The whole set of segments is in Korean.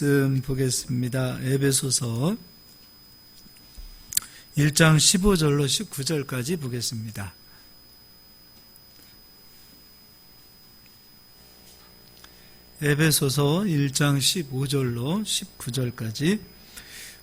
말씀 보겠습니다. 에베소서 1장 15절로 19절까지 보겠습니다. 에베소서 1장 15절로 19절까지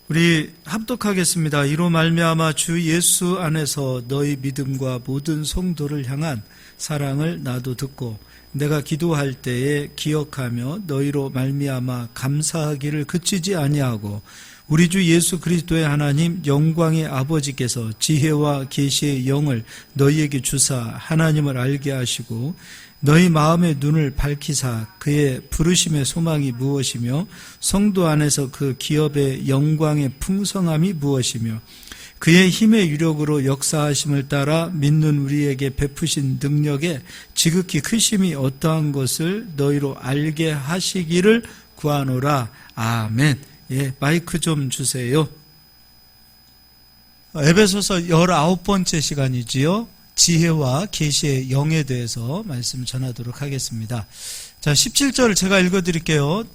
우리 합독하겠습니다. 이로 말미암아 주 예수 안에서 너희 믿음과 모든 성도를 향한 사랑을 나도 듣고 내가 기도할 때에 기억하며 너희로 말미암아 감사하기를 그치지 아니하고 우리 주 예수 그리스도의 하나님 영광의 아버지께서 지혜와 계시의 영을 너희에게 주사 하나님을 알게 하시고 너희 마음의 눈을 밝히사 그의 부르심의 소망이 무엇이며 성도 안에서 그 기업의 영광의 풍성함이 무엇이며 그의 힘의 유력으로 역사하심을 따라 믿는 우리에게 베푸신 능력의 지극히 크심이 어떠한 것을 너희로 알게 하시기를 구하노라. 아멘. 예, 마이크 좀 주세요. 에베소서 19번째 시간이지요. 지혜와 계시의 영에 대해서 말씀 전하도록 하겠습니다. 자, 17절 제가 읽어드릴게요.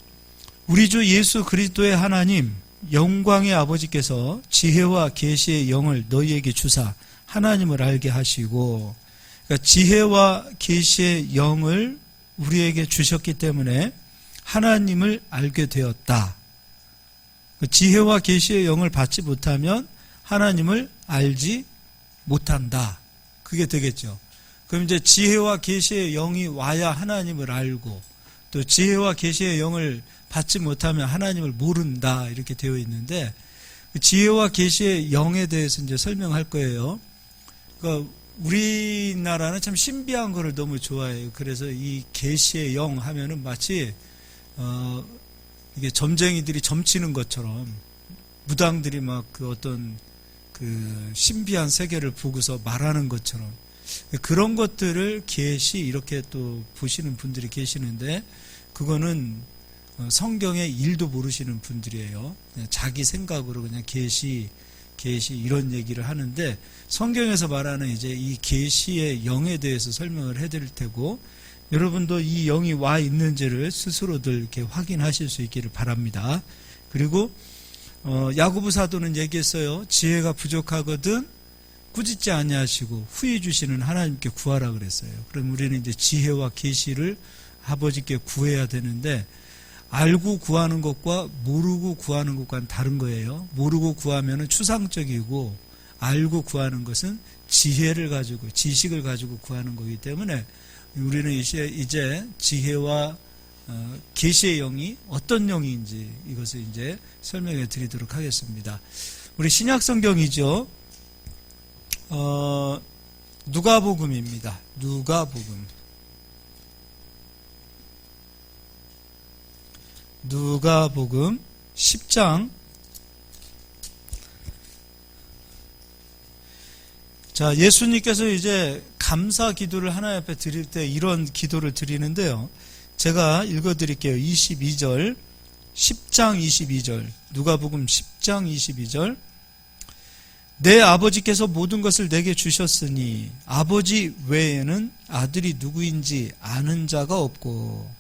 우리 주 예수 그리스도의 하나님 영광의 아버지께서 지혜와 계시의 영을 너희에게 주사 하나님을 알게 하시고, 그러니까 지혜와 계시의 영을 우리에게 주셨기 때문에 하나님을 알게 되었다. 지혜와 계시의 영을 받지 못하면 하나님을 알지 못한다. 그게 되겠죠. 그럼 이제 지혜와 계시의 영이 와야 하나님을 알고, 또 지혜와 계시의 영을 받지 못하면 하나님을 모른다 이렇게 되어 있는데, 지혜와 계시의 영에 대해서 이제 설명할 거예요. 그러니까 우리나라는 참 신비한 거를 너무 좋아해요. 그래서 이 계시의 영 하면은 마치 이게 점쟁이들이 점치는 것처럼 무당들이 막 그 어떤 그 신비한 세계를 보고서 말하는 것처럼 그런 것들을 계시 이렇게 또 보시는 분들이 계시는데, 그거는 성경의 일도 모르시는 분들이에요. 그냥 자기 생각으로 그냥 계시 이런 얘기를 하는데, 성경에서 말하는 이제 이 계시의 영에 대해서 설명을 해드릴 테고, 여러분도 이 영이 와 있는지를 스스로들 이렇게 확인하실 수 있기를 바랍니다. 그리고 야고보 사도는 얘기했어요. 지혜가 부족하거든 꾸짖지 아니하시고 후히 주시는 하나님께 구하라 그랬어요. 그럼 우리는 이제 지혜와 계시를 아버지께 구해야 되는데, 알고 구하는 것과 모르고 구하는 것과는 다른 거예요. 모르고 구하면은 추상적이고, 알고 구하는 것은 지혜를 가지고 지식을 가지고 구하는 거기 때문에 우리는 이제 지혜와 계시의 영이 어떤 영인지 이것을 이제 설명해 드리도록 하겠습니다. 우리 신약 성경이죠. 누가복음입니다. 누가복음 10장. 자, 예수님께서 이제 감사 기도를 하나님 앞에 드릴 때 이런 기도를 드리는데요. 제가 읽어드릴게요. 22절, 10장 22절, 누가복음 10장 22절. 내 아버지께서 모든 것을 내게 주셨으니 아버지 외에는 아들이 누구인지 아는 자가 없고,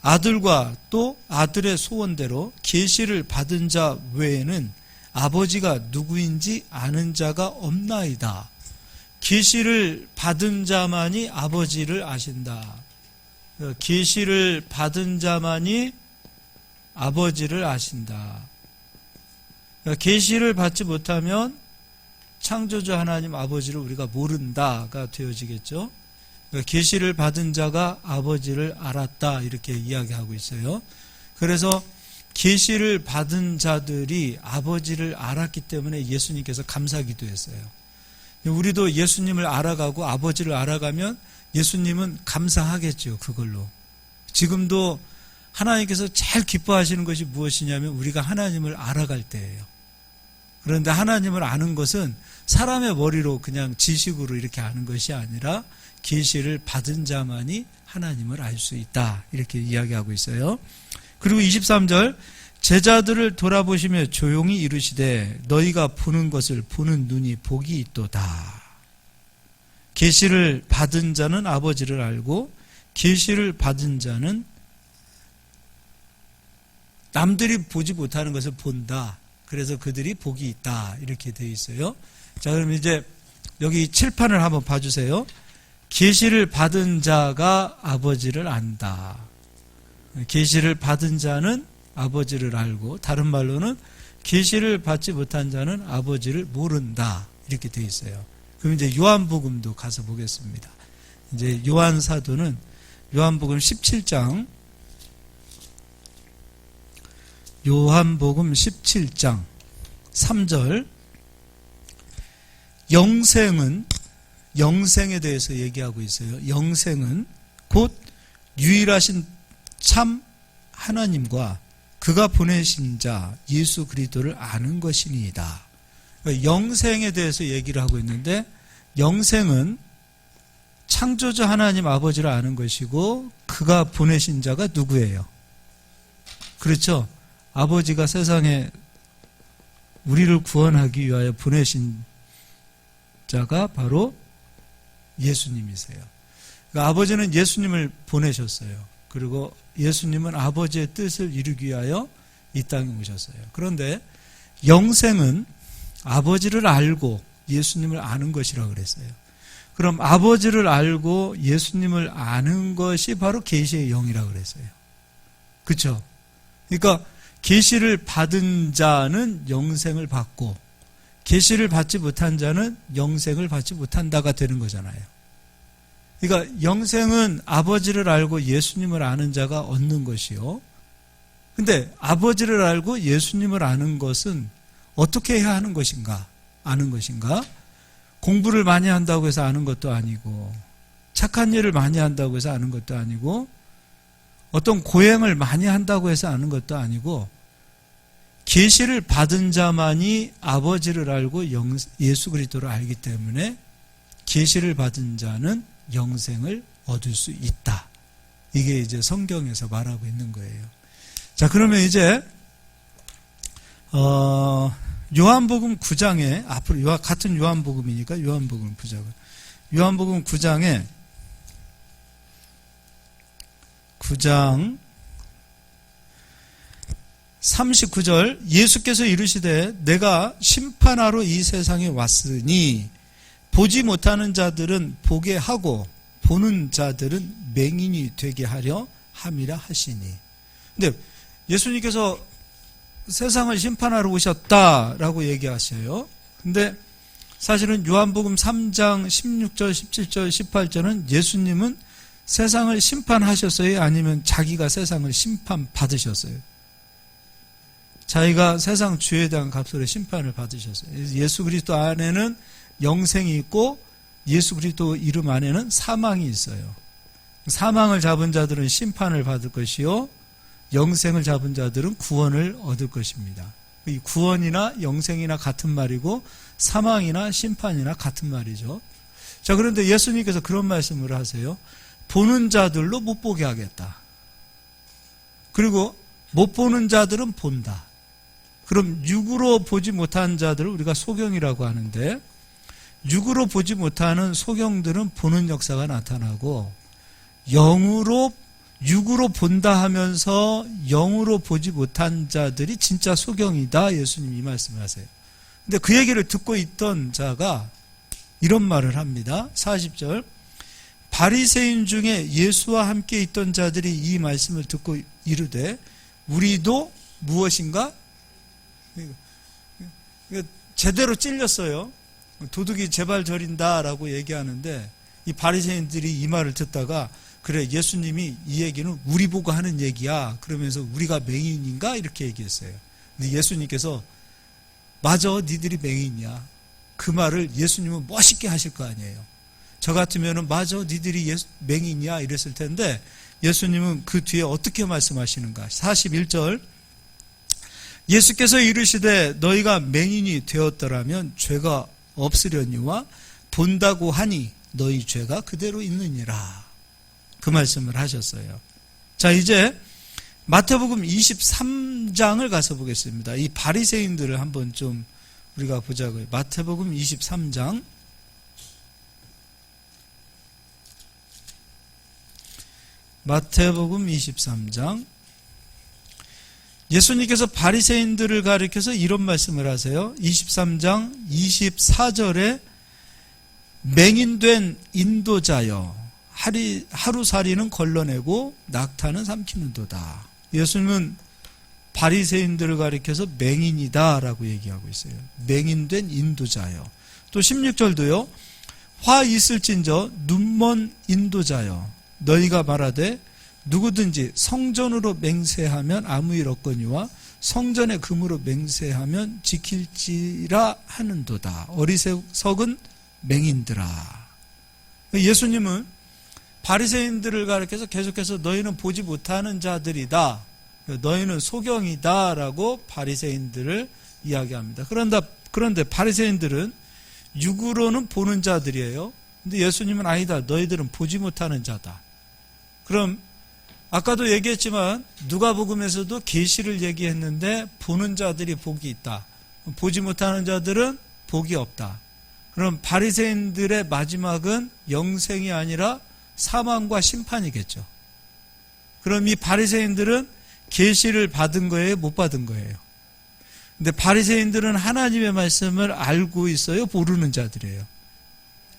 아들과 또 아들의 소원대로 계시를 받은 자 외에는 아버지가 누구인지 아는 자가 없나이다. 계시를 받은 자만이 아버지를 아신다. 계시를 받은 자만이 아버지를 아신다. 계시를 받지 못하면 창조주 하나님 아버지를 우리가 모른다가 되어지겠죠. 계시를 받은 자가 아버지를 알았다 이렇게 이야기하고 있어요. 그래서 계시를 받은 자들이 아버지를 알았기 때문에 예수님께서 감사기도했어요. 우리도 예수님을 알아가고 아버지를 알아가면 예수님은 감사하겠죠. 그걸로. 지금도 하나님께서 제일 기뻐하시는 것이 무엇이냐면 우리가 하나님을 알아갈 때예요. 그런데 하나님을 아는 것은 사람의 머리로 그냥 지식으로 이렇게 아는 것이 아니라 계시를 받은 자만이 하나님을 알 수 있다 이렇게 이야기하고 있어요. 그리고 23절, 제자들을 돌아보시며 조용히 이르시되 너희가 보는 것을 보는 눈이 복이 있도다. 계시를 받은 자는 아버지를 알고 계시를 받은 자는 남들이 보지 못하는 것을 본다. 그래서 그들이 복이 있다. 이렇게 되어 있어요. 자, 그럼 이제 여기 칠판을 한번 봐주세요. 계시를 받은 자가 아버지를 안다. 계시를 받은 자는 아버지를 알고, 다른 말로는 계시를 받지 못한 자는 아버지를 모른다. 이렇게 되어 있어요. 그럼 이제 요한복음도 가서 보겠습니다. 이제 요한 사도는 요한복음 17장, 요한복음 17장 3절, 영생에 대해서 얘기하고 있어요. 영생은 곧 유일하신 참 하나님과 그가 보내신 자 예수 그리스도를 아는 것이니이다. 그러니까 영생에 대해서 얘기를 하고 있는데, 영생은 창조주 하나님 아버지를 아는 것이고, 그가 보내신 자가 누구예요? 그렇죠? 아버지가 세상에 우리를 구원하기 위하여 보내신 자가 바로 예수님이세요. 그러니까 아버지는 예수님을 보내셨어요. 그리고 예수님은 아버지의 뜻을 이루기 위하여 이 땅에 오셨어요. 그런데 영생은 아버지를 알고 예수님을 아는 것이라고 그랬어요. 그럼 아버지를 알고 예수님을 아는 것이 바로 계시의 영이라고 그랬어요. 그렇죠? 그러니까 계시를 받은 자는 영생을 받고, 계시를 받지 못한 자는 영생을 받지 못한다가 되는 거잖아요. 그러니까 영생은 아버지를 알고 예수님을 아는 자가 얻는 것이요. 근데 아버지를 알고 예수님을 아는 것은 어떻게 해야 하는 것인가? 아는 것인가? 공부를 많이 한다고 해서 아는 것도 아니고, 착한 일을 많이 한다고 해서 아는 것도 아니고, 어떤 고행을 많이 한다고 해서 아는 것도 아니고, 계시를 받은 자만이 아버지를 알고 예수 그리스도를 알기 때문에 계시를 받은 자는 영생을 얻을 수 있다. 이게 이제 성경에서 말하고 있는 거예요. 자, 그러면 이제 요한복음 9장에, 앞으로 같은 요한복음이니까 요한복음 보자고요. 요한복음 9장 39절, 예수께서 이르시되 내가 심판하러 이 세상에 왔으니 보지 못하는 자들은 보게 하고 보는 자들은 맹인이 되게 하려 함이라 하시니. 근데 예수님께서 세상을 심판하러 오셨다라고 얘기하셔요. 근데 사실은 요한복음 3장 16절, 17절, 18절은 예수님은 세상을 심판하셨어요? 아니면 자기가 세상을 심판받으셨어요? 자기가 세상 죄에 대한 값으로 심판을 받으셨어요. 예수 그리스도 안에는 영생이 있고 예수 그리스도 이름 안에는 사망이 있어요. 사망을 잡은 자들은 심판을 받을 것이요, 영생을 잡은 자들은 구원을 얻을 것입니다. 이 구원이나 영생이나 같은 말이고 사망이나 심판이나 같은 말이죠. 자, 그런데 예수님께서 그런 말씀을 하세요. 보는 자들로 못 보게 하겠다. 그리고 못 보는 자들은 본다. 그럼 육으로 보지 못한 자들을 우리가 소경이라고 하는데, 육으로 보지 못하는 소경들은 보는 역사가 나타나고, 육으로 본다 하면서 영으로 보지 못한 자들이 진짜 소경이다. 예수님이 이 말씀을 하세요. 근데 그 얘기를 듣고 있던 자가 이런 말을 합니다. 40절, 바리새인 중에 예수와 함께 있던 자들이 이 말씀을 듣고 이르되 우리도 무엇인가? 제대로 찔렸어요. 도둑이 제발 저린다라고 얘기하는데, 이 바리새인들이 이 말을 듣다가 그래, 예수님이 이 얘기는 우리 보고 하는 얘기야. 그러면서 우리가 맹인인가? 이렇게 얘기했어요. 근데 예수님께서 맞아, 니들이 맹인이야. 그 말을 예수님은 멋있게 하실 거 아니에요. 저 같으면은 맞아, 니들이 맹인이야 이랬을 텐데, 예수님은 그 뒤에 어떻게 말씀하시는가? 41절, 예수께서 이르시되 너희가 맹인이 되었더라면 죄가 없으려니와 본다고 하니 너희 죄가 그대로 있느니라. 그 말씀을 하셨어요. 자, 이제 마태복음 23장을 가서 보겠습니다. 이 바리새인들을 한번 좀 우리가 보자고요. 마태복음 23장. 마태복음 23장. 예수님께서 바리새인들을 가리켜서 이런 말씀을 하세요. 23장 24절에 맹인된 인도자여 하루살이는 걸러내고 낙타는 삼키는도다. 예수님은 바리새인들을 가리켜서 맹인이다라고 얘기하고 있어요. 맹인된 인도자여. 또 16절도요. 화 있을진저 눈먼 인도자여 너희가 말하되 누구든지 성전으로 맹세하면 아무 일 없거니와 성전의 금으로 맹세하면 지킬지라 하는도다. 어리석은 맹인들아. 예수님은 바리새인들을 가리켜서 계속해서 너희는 보지 못하는 자들이다, 너희는 소경이다 라고 바리새인들을 이야기합니다. 그런데 바리새인들은 육으로는 보는 자들이에요. 근데 예수님은 아니다, 너희들은 보지 못하는 자다. 그럼 아까도 얘기했지만 누가복음에서도 계시를 얘기했는데 보는 자들이 복이 있다, 보지 못하는 자들은 복이 없다. 그럼 바리새인들의 마지막은 영생이 아니라 사망과 심판이겠죠. 그럼 이 바리새인들은 계시를 받은 거예요, 못 받은 거예요? 근데 바리새인들은 하나님의 말씀을 알고 있어요, 모르는 자들이에요?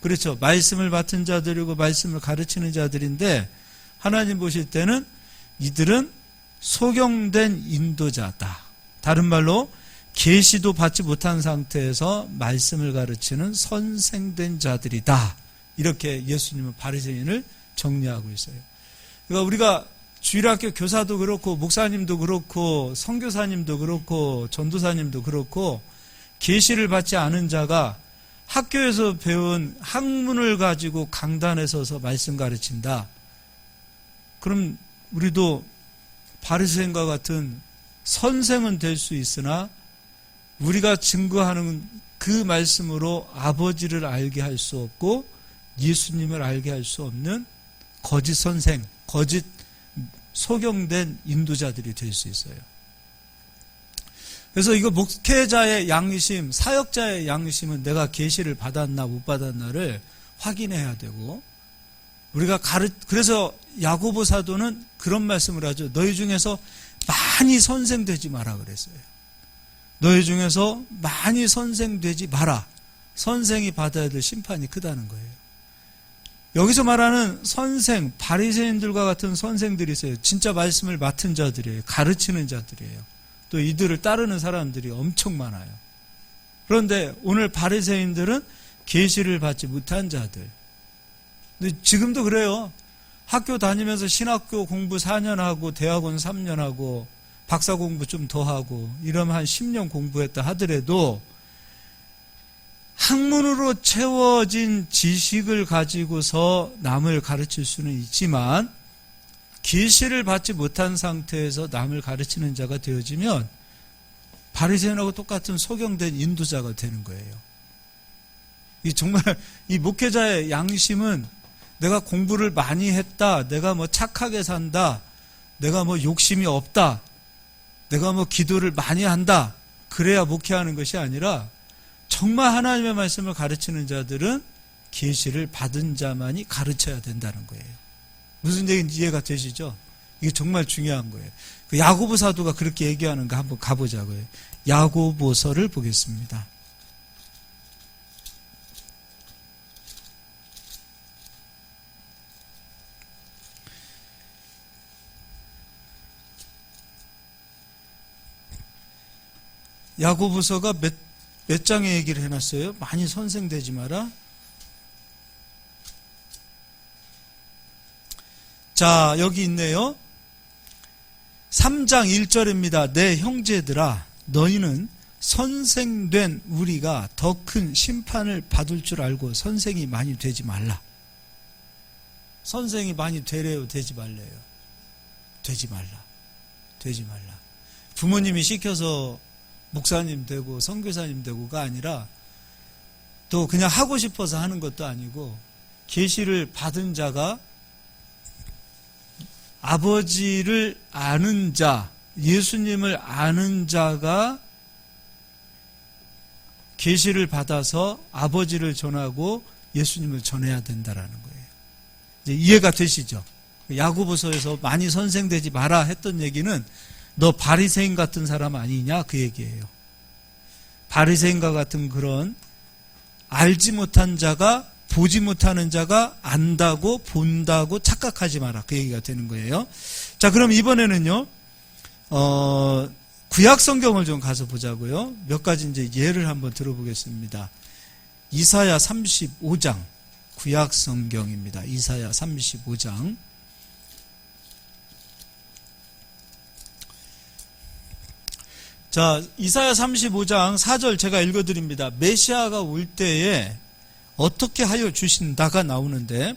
그렇죠. 말씀을 맡은 자들이고 말씀을 가르치는 자들인데 하나님 보실 때는 이들은 소경된 인도자다. 다른 말로 계시도 받지 못한 상태에서 말씀을 가르치는 선생된 자들이다. 이렇게 예수님은 바리새인을 정리하고 있어요. 그러니까 우리가 주일학교 교사도 그렇고 목사님도 그렇고 선교사님도 그렇고 전도사님도 그렇고 계시를 받지 않은 자가 학교에서 배운 학문을 가지고 강단에 서서 말씀 가르친다. 그럼 우리도 바리새인과 같은 선생은 될 수 있으나 우리가 증거하는 그 말씀으로 아버지를 알게 할 수 없고 예수님을 알게 할 수 없는 거짓 선생, 거짓 소경된 인도자들이 될 수 있어요. 그래서 이거 목회자의 양심, 사역자의 양심은 내가 계시를 받았나 못 받았나를 확인해야 되고, 우리가 그래서 야고보 사도는 그런 말씀을 하죠. 너희 중에서 많이 선생되지 마라 그랬어요. 너희 중에서 많이 선생되지 마라. 선생이 받아야 될 심판이 크다는 거예요. 여기서 말하는 선생, 바리새인들과 같은 선생들이 있어요. 진짜 말씀을 맡은 자들이에요. 가르치는 자들이에요. 또 이들을 따르는 사람들이 엄청 많아요. 그런데 오늘 바리새인들은 계시를 받지 못한 자들. 근데 지금도 그래요. 학교 다니면서 신학교 공부 4년 하고 대학원 3년 하고 박사 공부 좀 더 하고 이러면 한 10년 공부했다 하더라도 학문으로 채워진 지식을 가지고서 남을 가르칠 수는 있지만 계시를 받지 못한 상태에서 남을 가르치는 자가 되어지면 바리새인하고 똑같은 소경된 인도자가 되는 거예요. 정말 이 목회자의 양심은 내가 공부를 많이 했다, 내가 뭐 착하게 산다, 내가 뭐 욕심이 없다, 내가 뭐 기도를 많이 한다, 그래야 목회하는 것이 아니라 정말 하나님의 말씀을 가르치는 자들은 계시를 받은 자만이 가르쳐야 된다는 거예요. 무슨 얘기인지 이해가 되시죠? 이게 정말 중요한 거예요. 그 야고보 사도가 그렇게 얘기하는 거 한번 가보자고요. 야고보서를 보겠습니다. 야고보서가 몇 장의 얘기를 해놨어요? 많이 선생되지 마라. 자, 여기 있네요. 3장 1절입니다. 내 형제들아, 너희는 선생된 우리가 더 큰 심판을 받을 줄 알고 선생이 많이 되지 말라. 선생이 많이 되래요, 되지 말래요? 되지 말라. 되지 말라. 부모님이 시켜서 목사님 되고 선교사님 되고가 아니라 또 그냥 하고 싶어서 하는 것도 아니고 계시를 받은 자가 아버지를 아는 자, 예수님을 아는 자가 계시를 받아서 아버지를 전하고 예수님을 전해야 된다라는 거예요. 이제 이해가 되시죠? 야고보서에서 많이 선생되지 마라 했던 얘기는 너 바리새인 같은 사람 아니냐 그 얘기예요. 바리새인과 같은 그런 알지 못한 자가 보지 못하는 자가 안다고 본다고 착각하지 마라 그 얘기가 되는 거예요. 자, 그럼 이번에는요 구약 성경을 좀 가서 보자고요. 몇 가지 이제 예를 한번 들어보겠습니다. 이사야 35장 구약 성경입니다. 이사야 35장. 자, 이사야 35장 4절 제가 읽어드립니다. 메시아가 올 때에 어떻게 하여 주신다가 나오는데,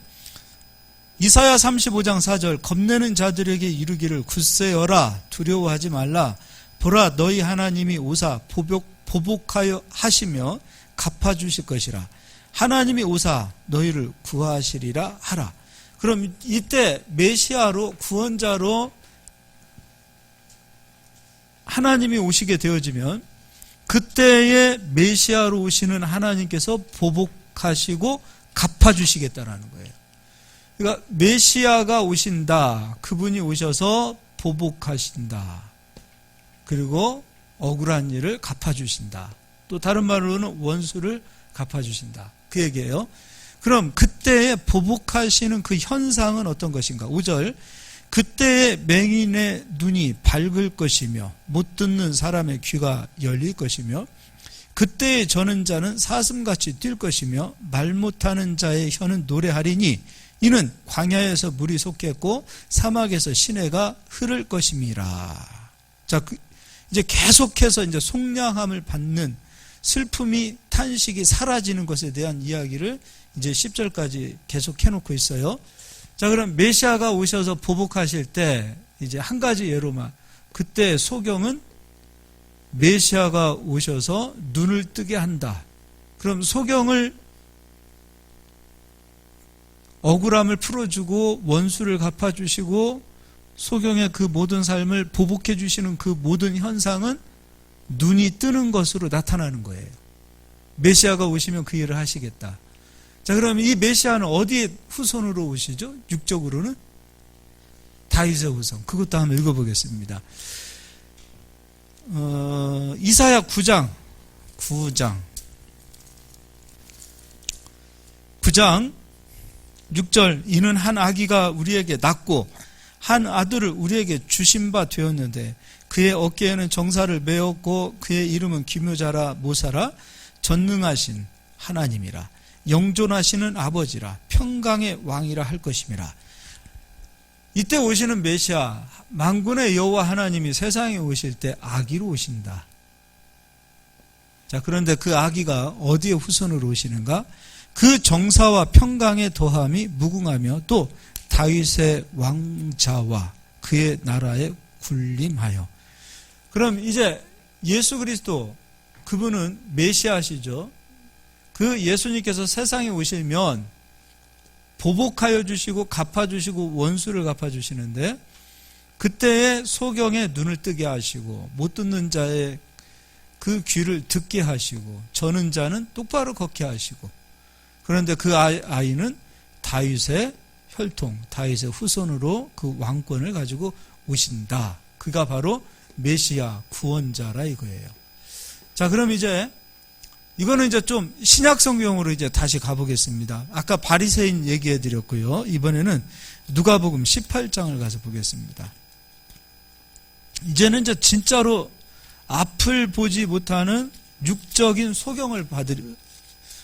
이사야 35장 4절 겁내는 자들에게 이르기를 굳세어라 두려워하지 말라 보라 너희 하나님이 오사 보복하여 하시며 갚아주실 것이라 하나님이 오사 너희를 구하시리라 하라. 그럼 이때 메시아로 구원자로 하나님이 오시게 되어지면 그때의 메시아로 오시는 하나님께서 보복하시고 갚아주시겠다라는 거예요. 그러니까 메시아가 오신다. 그분이 오셔서 보복하신다. 그리고 억울한 일을 갚아주신다. 또 다른 말로는 원수를 갚아주신다. 그 얘기예요. 그럼 그때의 보복하시는 그 현상은 어떤 것인가? 5절 그때의 맹인의 눈이 밝을 것이며 못 듣는 사람의 귀가 열릴 것이며 그때의 저는 자는 사슴같이 뛸 것이며 말 못하는 자의 혀는 노래하리니 이는 광야에서 물이 솟겠고 사막에서 시내가 흐를 것임이라. 자, 이제 계속해서 이제 속량함을 받는 슬픔이 탄식이 사라지는 것에 대한 이야기를 이제 10절까지 계속 해놓고 있어요. 자, 그럼 메시아가 오셔서 보복하실 때 이제 한 가지 예로만, 그때 소경은 메시아가 오셔서 눈을 뜨게 한다. 그럼 소경을 억울함을 풀어주고 원수를 갚아주시고 소경의 그 모든 삶을 보복해 주시는 그 모든 현상은 눈이 뜨는 것으로 나타나는 거예요. 메시아가 오시면 그 일을 하시겠다. 자, 그럼 이 메시아는 어디에 후손으로 오시죠? 육적으로는 다윗의 후손. 그것도 한번 읽어보겠습니다. 이사야 9장 6절 이는 한 아기가 우리에게 낳고 한 아들을 우리에게 주신 바 되었는데 그의 어깨에는 정사를 메었고 그의 이름은 기묘자라 모사라 전능하신 하나님이라 영존하시는 아버지라 평강의 왕이라 할 것임이라. 이때 오시는 메시아 만군의 여호와 하나님이 세상에 오실 때 아기로 오신다. 자, 그런데 그 아기가 어디에 후손으로 오시는가? 그 정사와 평강의 더함이 무궁하며 또 다윗의 왕자와 그의 나라에 군림하여. 그럼 이제 예수 그리스도 그분은 메시아시죠. 그 예수님께서 세상에 오시면 보복하여 주시고 갚아주시고 원수를 갚아주시는데 그때의 소경의 눈을 뜨게 하시고 못 듣는 자의 그 귀를 듣게 하시고 저는 자는 똑바로 걷게 하시고. 그런데 그 아이는 다윗의 혈통, 다윗의 후손으로 그 왕권을 가지고 오신다. 그가 바로 메시아 구원자라 이거예요. 자, 그럼 이제 이거는 이제 좀 신약 성경으로 이제 다시 가보겠습니다. 아까 바리새인 얘기해 드렸고요. 이번에는 누가복음 18장을 가서 보겠습니다. 이제는 이제 진짜로 앞을 보지 못하는 육적인 소경을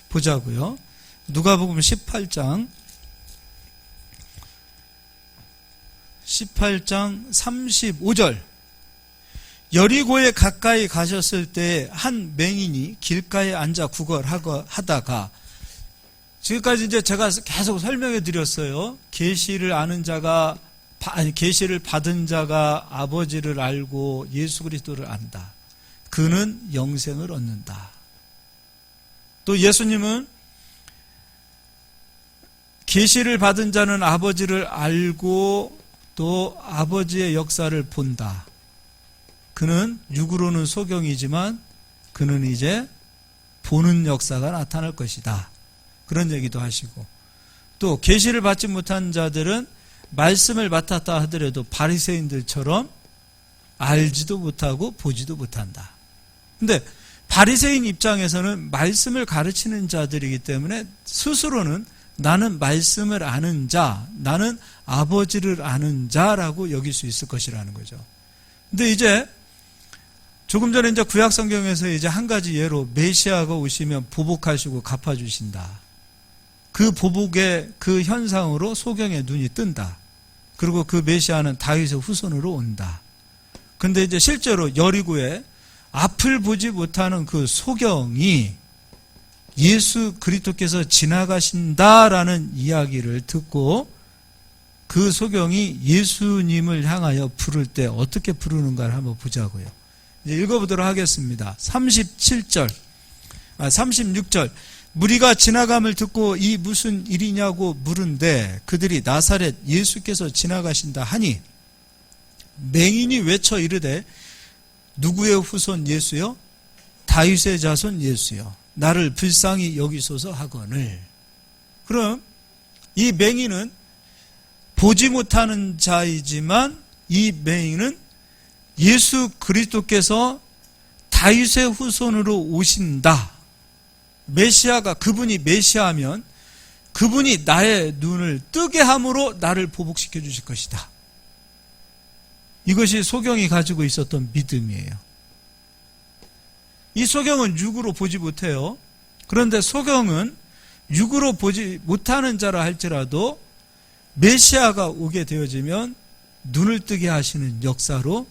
보자고요. 누가복음 18장 35절 여리고에 가까이 가셨을 때 한 맹인이 길가에 앉아 구걸하다가, 지금까지 이제 제가 계속 설명해 드렸어요. 계시를 아는 자가, 계시를 받은 자가 아버지를 알고 예수 그리스도를 안다. 그는 영생을 얻는다. 또 예수님은 계시를 받은 자는 아버지를 알고 또 아버지의 역사를 본다. 그는 육으로는 소경이지만 그는 이제 보는 역사가 나타날 것이다. 그런 얘기도 하시고, 또 계시를 받지 못한 자들은 말씀을 맡았다 하더라도 바리새인들처럼 알지도 못하고 보지도 못한다. 근데 바리새인 입장에서는 말씀을 가르치는 자들이기 때문에 스스로는 나는 말씀을 아는 자, 나는 아버지를 아는 자라고 여길 수 있을 것이라는 거죠. 근데 이제 조금 전에 이제 구약 성경에서 이제 한 가지 예로 메시아가 오시면 보복하시고 갚아주신다. 그 보복의 그 현상으로 소경의 눈이 뜬다. 그리고 그 메시아는 다윗의 후손으로 온다. 근데 이제 실제로 여리고에 앞을 보지 못하는 그 소경이 예수 그리스도께서 지나가신다라는 이야기를 듣고 그 소경이 예수님을 향하여 부를 때 어떻게 부르는가를 한번 보자고요. 이제 읽어보도록 하겠습니다. 36절. 무리가 지나감을 듣고 이 무슨 일이냐고 물은데 그들이 나사렛 예수께서 지나가신다 하니 맹인이 외쳐 이르되 누구의 후손 예수요? 다윗의 자손 예수요. 나를 불쌍히 여기소서 하거늘. 그럼 이 맹인은 보지 못하는 자이지만 이 맹인은 예수 그리스도께서 다윗의 후손으로 오신다. 메시아가 그분이 메시아면 그분이 나의 눈을 뜨게 함으로 나를 보복시켜 주실 것이다. 이것이 소경이 가지고 있었던 믿음이에요. 이 소경은 육으로 보지 못해요. 그런데 소경은 육으로 보지 못하는 자라 할지라도 메시아가 오게 되어지면 눈을 뜨게 하시는 역사로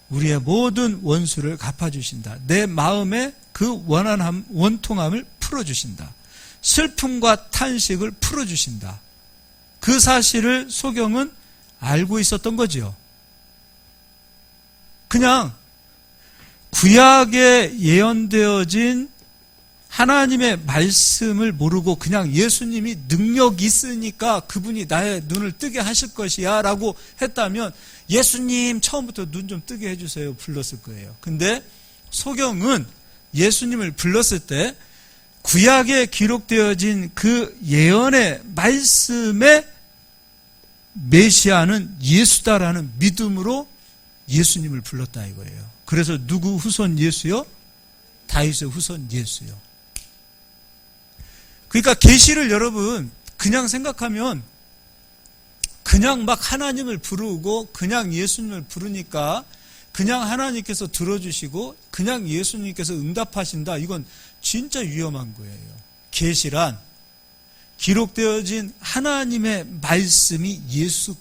우리의 모든 원수를 갚아주신다. 내 마음의 그 원통함을 풀어주신다. 슬픔과 탄식을 풀어주신다. 그 사실을 소경은 알고 있었던 거지요. 그냥 구약에 예언되어진 하나님의 말씀을 모르고 그냥 예수님이 능력 있으니까 그분이 나의 눈을 뜨게 하실 것이야 라고 했다면 예수님 처음부터 눈 좀 뜨게 해주세요 불렀을 거예요. 근데 소경은 예수님을 불렀을 때 구약에 기록되어진 그 예언의 말씀에 메시아는 예수다라는 믿음으로 예수님을 불렀다 이거예요. 그래서 누구 후손 예수요? 다윗의 후손 예수요. 그러니까 계시를 여러분 그냥 생각하면 그냥 막 하나님을 부르고 그냥 예수님을 부르니까 그냥 하나님께서 들어주시고 그냥 예수님께서 응답하신다. 이건 진짜 위험한 거예요. 계시란 기록되어진 하나님의 말씀이 예수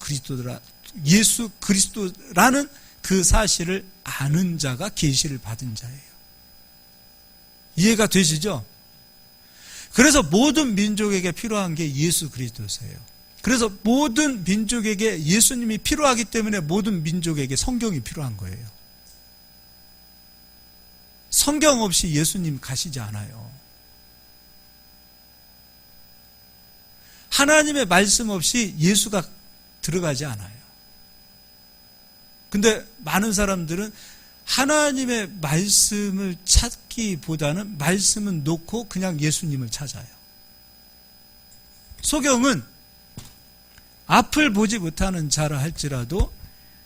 그리스도라는 그 사실을 아는 자가 계시를 받은 자예요. 이해가 되시죠? 그래서 모든 민족에게 필요한 게 예수 그리스도세요. 그래서 모든 민족에게 예수님이 필요하기 때문에 모든 민족에게 성경이 필요한 거예요. 성경 없이 예수님 가시지 않아요. 하나님의 말씀 없이 예수가 들어가지 않아요. 근데 많은 사람들은 하나님의 말씀을 찾기보다는 말씀은 놓고 그냥 예수님을 찾아요. 소경은 앞을 보지 못하는 자라 할지라도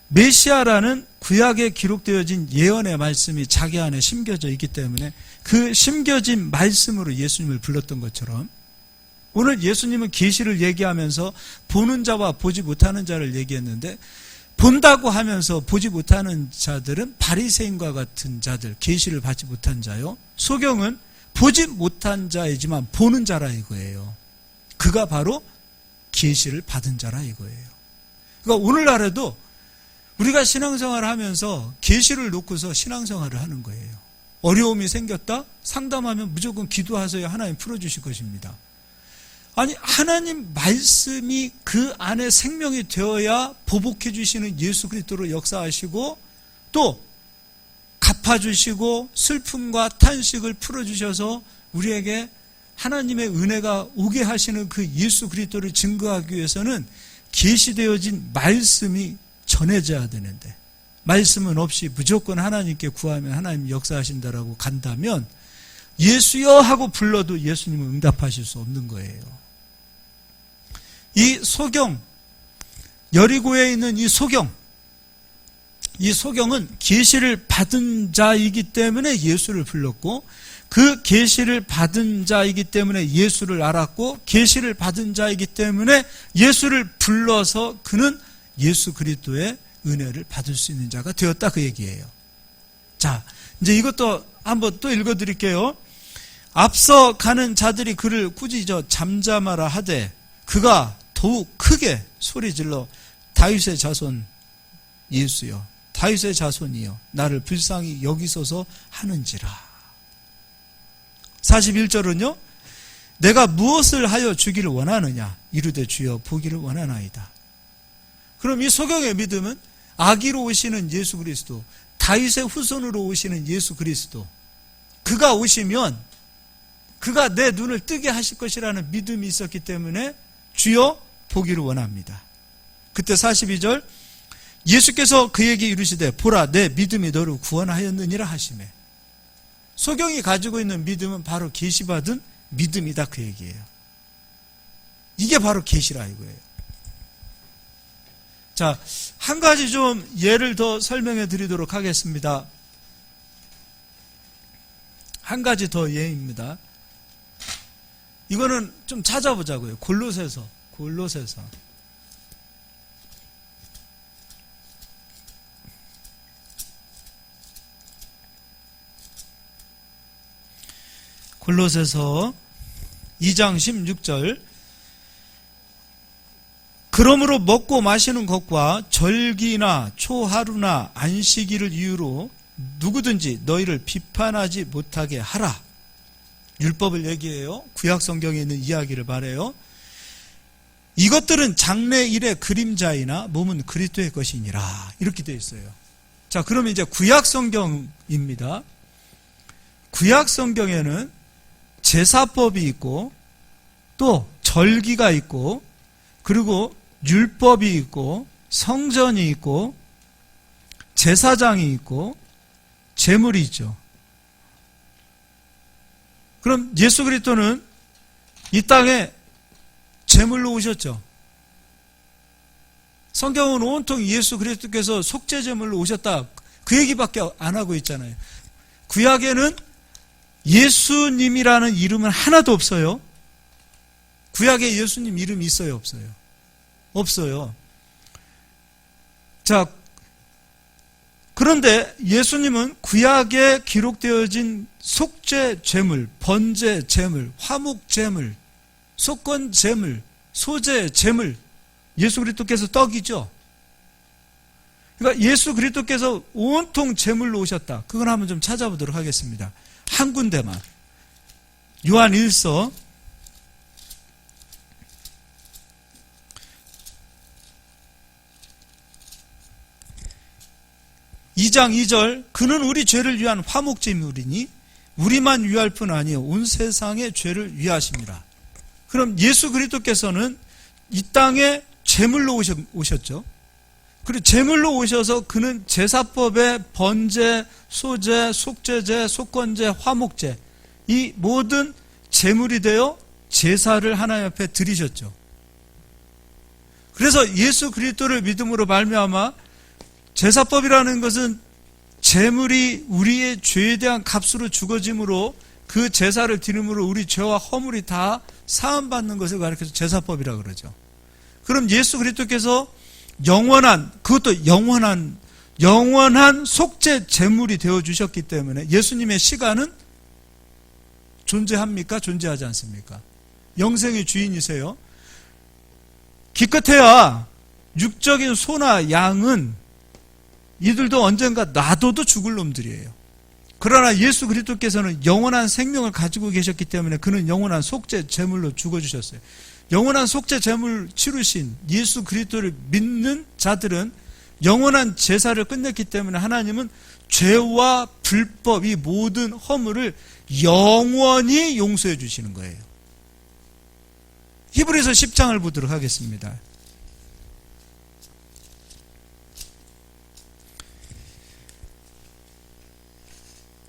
메시아라는 구약에 기록되어진 예언의 말씀이 자기 안에 심겨져 있기 때문에 그 심겨진 말씀으로 예수님을 불렀던 것처럼 오늘 예수님은 계시를 얘기하면서 보는 자와 보지 못하는 자를 얘기했는데 본다고 하면서 보지 못하는 자들은 바리새인과 같은 자들, 계시를 받지 못한 자요. 소경은 보지 못한 자이지만 보는 자라 이거예요. 그가 바로 계시를 받은 자라 이거예요. 그러니까 오늘날에도 우리가 신앙생활을 하면서 계시를 놓고서 신앙생활을 하는 거예요. 어려움이 생겼다? 상담하면 무조건 기도하셔야 하나님 풀어주실 것입니다. 아니 하나님 말씀이 그 안에 생명이 되어야 보복해 주시는 예수 그리스도로 역사하시고 또 갚아주시고 슬픔과 탄식을 풀어주셔서 우리에게 하나님의 은혜가 오게 하시는 그 예수 그리스도를 증거하기 위해서는 계시되어진 말씀이 전해져야 되는데 말씀은 없이 무조건 하나님께 구하면 하나님 역사하신다라고 간다면 예수여 하고 불러도 예수님은 응답하실 수 없는 거예요. 이 소경, 여리고에 있는 이 소경, 이 소경은 계시를 받은 자이기 때문에 예수를 불렀고, 그 계시를 받은 자이기 때문에 예수를 알았고, 계시를 받은 자이기 때문에 예수를 불러서 그는 예수 그리스도의 은혜를 받을 수 있는 자가 되었다, 그 얘기예요. 자, 이제 이것도 한번 또 읽어드릴게요. 앞서 가는 자들이 그를 꾸짖어 잠잠하라 하되 그가 더욱 크게 소리질러 다윗의 자손 예수여, 다윗의 자손이여, 나를 불쌍히 여기소서 하는지라. 41절은요, 내가 무엇을 하여 주기를 원하느냐 이르되 주여 보기를 원하나이다. 그럼 이 소경의 믿음은 아기로 오시는 예수 그리스도, 다윗의 후손으로 오시는 예수 그리스도, 그가 오시면 그가 내 눈을 뜨게 하실 것이라는 믿음이 있었기 때문에 주여 보기를 원합니다. 그때 42절, 예수께서 그에게 이르시되 보라 내 믿음이 너를 구원하였느니라 하시매. 소경이 가지고 있는 믿음은 바로 계시받은 믿음이다, 그 얘기예요. 이게 바로 계시라 이거예요. 자, 한 가지 좀 예를 더 설명해 드리도록 하겠습니다. 한 가지 더 예입니다. 이거는 좀 찾아보자고요. 골로새서. 골로새서 2장 16절, 그러므로 먹고 마시는 것과 절기나 초하루나 안식일을 이유로 누구든지 너희를 비판하지 못하게 하라. 율법을 얘기해요. 구약 성경에 있는 이야기를 말해요. 이것들은 장래일의 그림자이나 몸은 그리스도의 것이니라. 이렇게 되어 있어요. 자, 그러면 이제 구약 성경입니다. 구약 성경에는 제사법이 있고 또 절기가 있고 그리고 율법이 있고 성전이 있고 제사장이 있고 제물이 있죠. 그럼 예수 그리스도는 이 땅에 제물로 오셨죠. 성경은 온통 예수 그리스도께서 속죄 제물로 오셨다, 그 얘기밖에 안 하고 있잖아요. 구약에는 예수님이라는 이름은 하나도 없어요. 구약에 예수님 이름이 있어요, 없어요? 없어요. 자, 그런데 예수님은 구약에 기록되어진 속죄 제물, 번제 제물, 화목 제물, 속건 제물, 소제 제물, 예수 그리스도께서 떡이죠. 그러니까 예수 그리스도께서 온통 제물로 오셨다. 그걸 한번 좀 찾아보도록 하겠습니다. 한 군데만. 요한 1서 2장 2절, 그는 우리 죄를 위한 화목제물이니 우리만 위할 뿐 아니요 온 세상의 죄를 위하십니다. 그럼 예수 그리스도께서는 이 땅에 제물로 오셨죠. 그리고 제물로 오셔서 그는 제사법의 번제, 소제, 속죄제, 속건제, 화목제, 이 모든 제물이 되어 제사를 하나님 앞에 드리셨죠. 그래서 예수 그리스도를 믿음으로 말미암아 제사법이라는 것은 제물이 우리의 죄에 대한 값으로 죽어짐으로 그 제사를 드림으로 우리 죄와 허물이 다 사함받는 것을 가리켜서 제사법이라고 그러죠. 그럼 예수 그리스도께서 영원한, 그것도 영원한 속죄 제물이 되어주셨기 때문에 예수님의 시간은 존재합니까? 존재하지 않습니까? 영생의 주인이세요. 기껏해야 육적인 소나 양은 이들도 언젠가 놔둬도 죽을 놈들이에요. 그러나 예수 그리스도께서는 영원한 생명을 가지고 계셨기 때문에 그는 영원한 속죄 제물로 죽어주셨어요. 영원한 속죄 제물 치르신 예수 그리스도를 믿는 자들은 영원한 제사를 끝냈기 때문에 하나님은 죄와 불법, 이 모든 허물을 영원히 용서해 주시는 거예요. 히브리서 10장을 보도록 하겠습니다.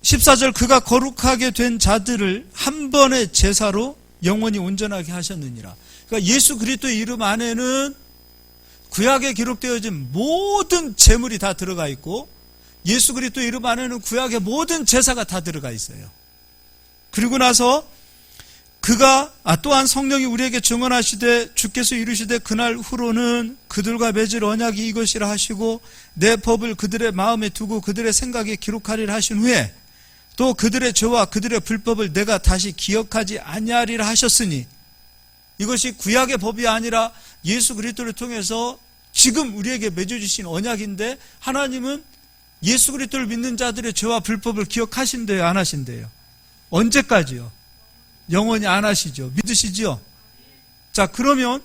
14절, 그가 거룩하게 된 자들을 한 번의 제사로 영원히 온전하게 하셨느니라. 그러니까 예수 그리스도의 이름 안에는 구약에 기록되어진 모든 제물이 다 들어가 있고 예수 그리스도 이름 안에는 구약의 모든 제사가 다 들어가 있어요. 그리고 나서 그가 또한 성령이 우리에게 증언하시되 주께서 이르시되 그날 후로는 그들과 맺을 언약이 이것이라 하시고 내 법을 그들의 마음에 두고 그들의 생각에 기록하리라 하신 후에 또 그들의 죄와 그들의 불법을 내가 다시 기억하지 아니하리라 하셨으니, 이것이 구약의 법이 아니라 예수 그리스도를 통해서 지금 우리에게 맺어주신 언약인데, 하나님은 예수 그리스도를 믿는 자들의 죄와 불법을 기억하신대요, 안 하신대요? 언제까지요? 영원히 안 하시죠. 믿으시죠? 자, 그러면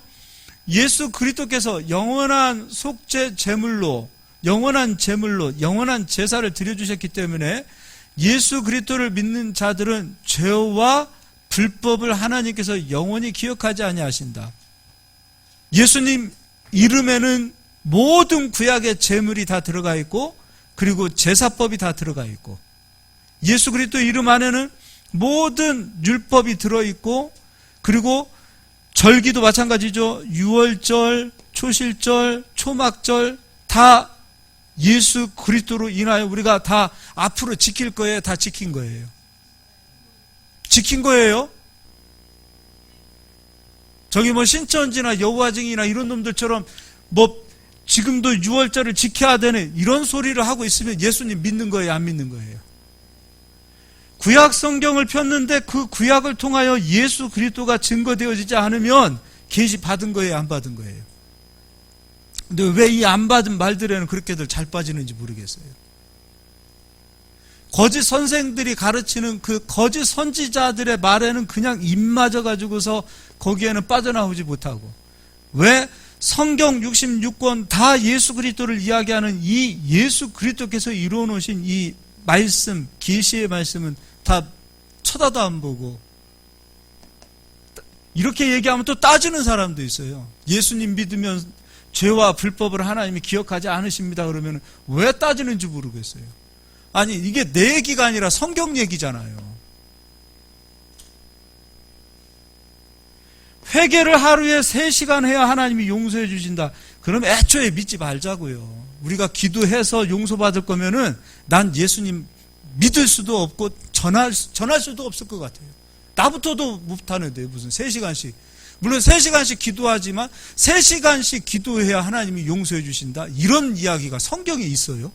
예수 그리스도께서 영원한 속죄 제물로, 영원한 제물로, 영원한 제사를 드려주셨기 때문에 예수 그리스도를 믿는 자들은 죄와 불법을 하나님께서 영원히 기억하지 아니하신다. 예수님 이름에는 모든 구약의 제물이 다 들어가 있고, 그리고 제사법이 다 들어가 있고, 예수 그리스도 이름 안에는 모든 율법이 들어있고, 그리고 절기도 마찬가지죠. 유월절, 초실절, 초막절 다 예수 그리스도로 인하여 우리가 다 앞으로 지킬 거예요? 다 지킨 거예요? 지킨 거예요? 저기 뭐 신천지나 여호와 증인이나 이런 놈들처럼 뭐 지금도 유월절을 지켜야 되는 이런 소리를 하고 있으면 예수님 믿는 거예요? 안 믿는 거예요? 구약 성경을 폈는데 그 구약을 통하여 예수 그리스도가 증거되어지지 않으면 계시 받은 거예요? 안 받은 거예요? 근데 왜 이 안 받은 말들에는 그렇게들 잘 빠지는지 모르겠어요. 거짓 선생들이 가르치는 그 거짓 선지자들의 말에는 그냥 입 맞아가지고서 거기에는 빠져나오지 못하고, 왜 성경 66권 다 예수 그리스도를 이야기하는 이 예수 그리스도께서 이루어 놓으신 이 말씀, 계시의 말씀은 다 쳐다도 안 보고, 이렇게 얘기하면 또 따지는 사람도 있어요. 예수님 믿으면 죄와 불법을 하나님이 기억하지 않으십니다. 그러면 왜 따지는지 모르겠어요. 아니, 이게 내 얘기가 아니라 성경 얘기잖아요. 회개를 하루에 3시간 해야 하나님이 용서해 주신다. 그럼 애초에 믿지 말자고요. 우리가 기도해서 용서받을 거면은 난 예수님 믿을 수도 없고 전할 수도 없을 것 같아요. 나부터도 못하는데 무슨 3시간씩. 물론 3시간씩 기도하지만 3시간씩 기도해야 하나님이 용서해 주신다. 이런 이야기가 성경에 있어요.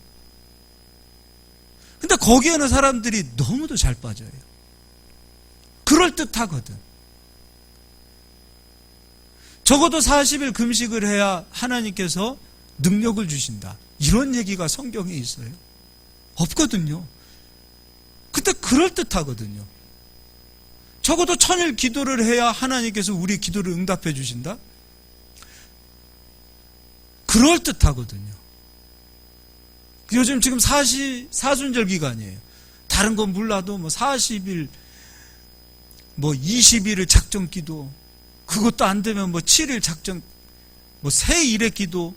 근데 거기에는 사람들이 너무도 잘 빠져요. 그럴듯하거든. 적어도 40일 금식을 해야 하나님께서 능력을 주신다. 이런 얘기가 성경에 있어요? 없거든요. 근데 그럴듯하거든요. 적어도 1000일 기도를 해야 하나님께서 우리 기도를 응답해 주신다? 그럴듯하거든요. 요즘 지금 사순절 기간이에요. 다른 건 몰라도 뭐 40일, 뭐 20일을 작정 기도, 그것도 안 되면 뭐 7일 작정, 뭐 새 일의 기도,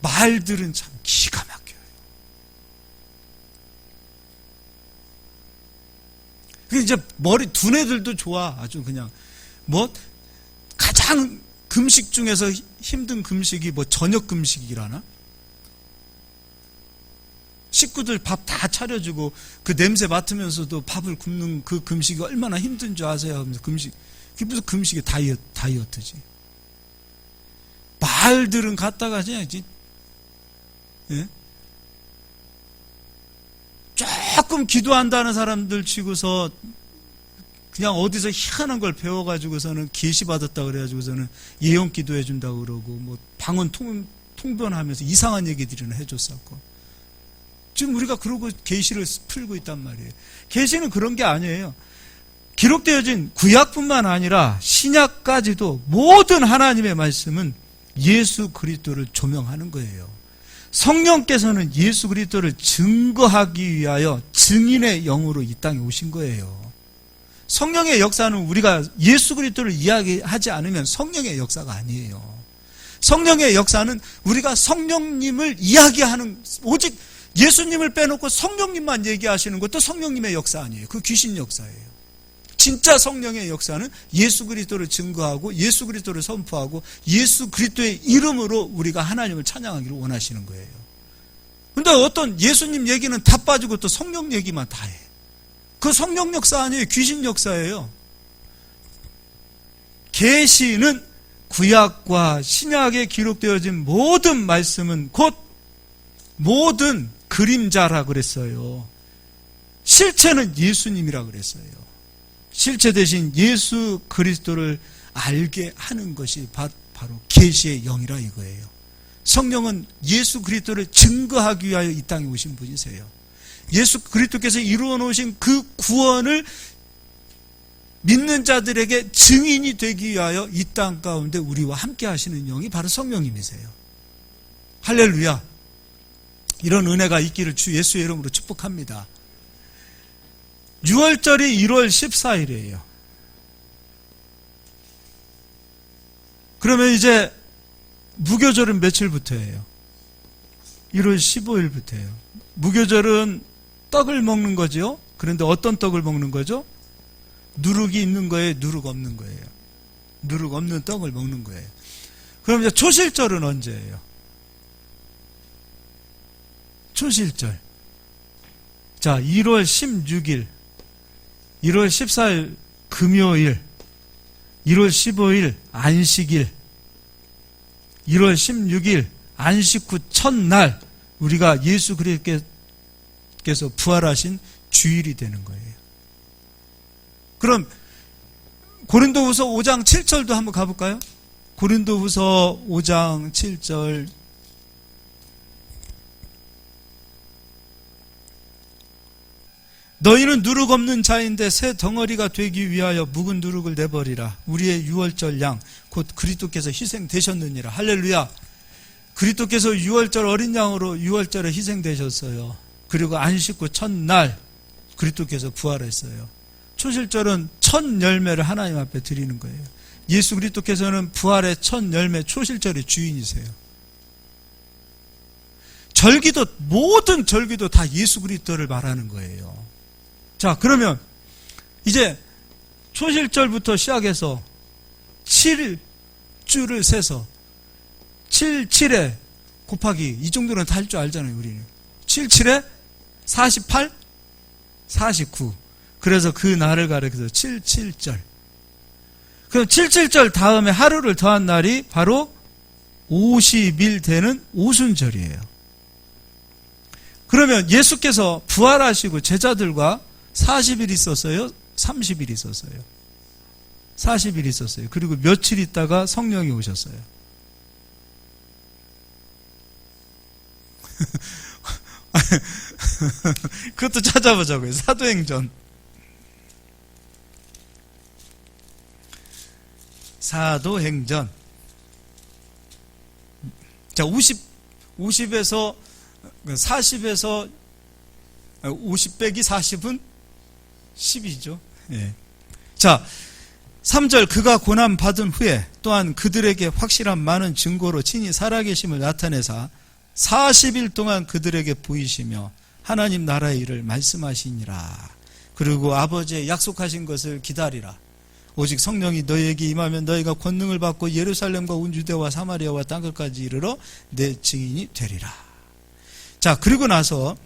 말들은 참 기가 막혀요. 이제 머리 두뇌들도 좋아. 아주 그냥 뭐 가장 금식 중에서 힘든 금식이 뭐 저녁 금식이라나? 식구들 밥 다 차려주고 그 냄새 맡으면서도 밥을 굽는 그 금식이 얼마나 힘든 줄 아세요? 하면서 금식, 그게 무슨 금식이 다이어트지. 말들은 갖다가 그냥, 예? 조금 기도한다는 사람들 치고서 그냥 어디서 희한한 걸 배워가지고서는 계시 받았다 그래가지고서는 예언 기도해 준다고 그러고 뭐 방언 통변하면서 이상한 얘기들이나 해줬었고, 지금 우리가 그러고 계시를 풀고 있단 말이에요. 계시는 그런 게 아니에요. 기록되어진 구약뿐만 아니라 신약까지도 모든 하나님의 말씀은 예수 그리스도를 조명하는 거예요. 성령께서는 예수 그리스도를 증거하기 위하여 증인의 영으로 이 땅에 오신 거예요. 성령의 역사는 우리가 예수 그리스도를 이야기하지 않으면 성령의 역사가 아니에요. 성령의 역사는 우리가 성령님을 이야기하는, 오직 예수님을 빼놓고 성령님만 얘기하시는 것도 성령님의 역사 아니에요. 그 귀신 역사예요. 진짜 성령의 역사는 예수 그리스도를 증거하고 예수 그리스도를 선포하고 예수 그리스도의 이름으로 우리가 하나님을 찬양하기를 원하시는 거예요. 근데 어떤 예수님 얘기는 다 빠지고 또 성령 얘기만 다 해. 그 성령 역사 아니에요. 귀신 역사예요. 계시는 구약과 신약에 기록되어진 모든 말씀은 곧 모든 그림자라 그랬어요. 실체는 예수님이라 그랬어요. 실체 대신 예수 그리스도를 알게 하는 것이 바로 계시의 영이라 이거예요. 성령은 예수 그리스도를 증거하기 위하여 이 땅에 오신 분이세요. 예수 그리스도께서 이루어 놓으신 그 구원을 믿는 자들에게 증인이 되기 위하여 이 땅 가운데 우리와 함께 하시는 영이 바로 성령님이세요. 할렐루야. 이런 은혜가 있기를 주 예수의 이름으로 축복합니다. 6월절이 1월 14일이에요. 그러면 이제 무교절은 며칠부터예요? 1월 15일부터예요. 무교절은 떡을 먹는 거죠. 그런데 어떤 떡을 먹는 거죠? 누룩이 있는 거예요? 누룩 없는 거예요? 누룩 없는 떡을 먹는 거예요. 그럼 이제 초실절은 언제예요? 초실절. 자, 1월 16일, 1월 14일 금요일, 1월 15일 안식일, 1월 16일 안식 후 첫날 우리가 예수 그리스도께서 부활하신 주일이 되는 거예요. 그럼 고린도후서 5장 7절도 한번 가볼까요? 고린도후서 5장 7절. 너희는 누룩 없는 자인데 새 덩어리가 되기 위하여 묵은 누룩을 내버리라. 우리의 유월절 양 곧 그리스도께서 희생되셨느니라. 할렐루야. 그리스도께서 유월절 어린 양으로 유월절에 희생되셨어요. 그리고 안식 후 첫날 그리스도께서 부활했어요. 초실절은 첫 열매를 하나님 앞에 드리는 거예요. 예수 그리스도께서는 부활의 첫 열매 초실절의 주인이세요. 절기도 모든 절기도 다 예수 그리스도를 말하는 거예요. 자, 그러면 이제 초실절부터 시작해서 7주를 세서 7, 7에 곱하기 이 정도는 다 할 줄 알잖아요. 우리는 7, 7에 48, 49. 그래서 그 날을 가리켜서 7, 7절. 그럼 7, 7절 다음에 하루를 더한 날이 바로 50일 되는 오순절이에요. 그러면 예수께서 부활하시고 제자들과 40일 있었어요? 30일 있었어요? 40일 있었어요. 그리고 며칠 있다가 성령이 오셨어요. 그것도 찾아보자고요. 사도행전. 사도행전. 자, 50에서 40에서 50 빼기 40은 10이죠. 예. 자, 3절. 그가 고난 받은 후에 또한 그들에게 확실한 많은 증거로 친히 살아계심을 나타내사 40일 동안 그들에게 보이시며 하나님 나라의 일을 말씀하시니라. 그리고 아버지의 약속하신 것을 기다리라. 오직 성령이 너희에게 임하면 너희가 권능을 받고 예루살렘과 온 유대와 사마리아와 땅끝까지 이르러 내 증인이 되리라. 자, 그리고 나서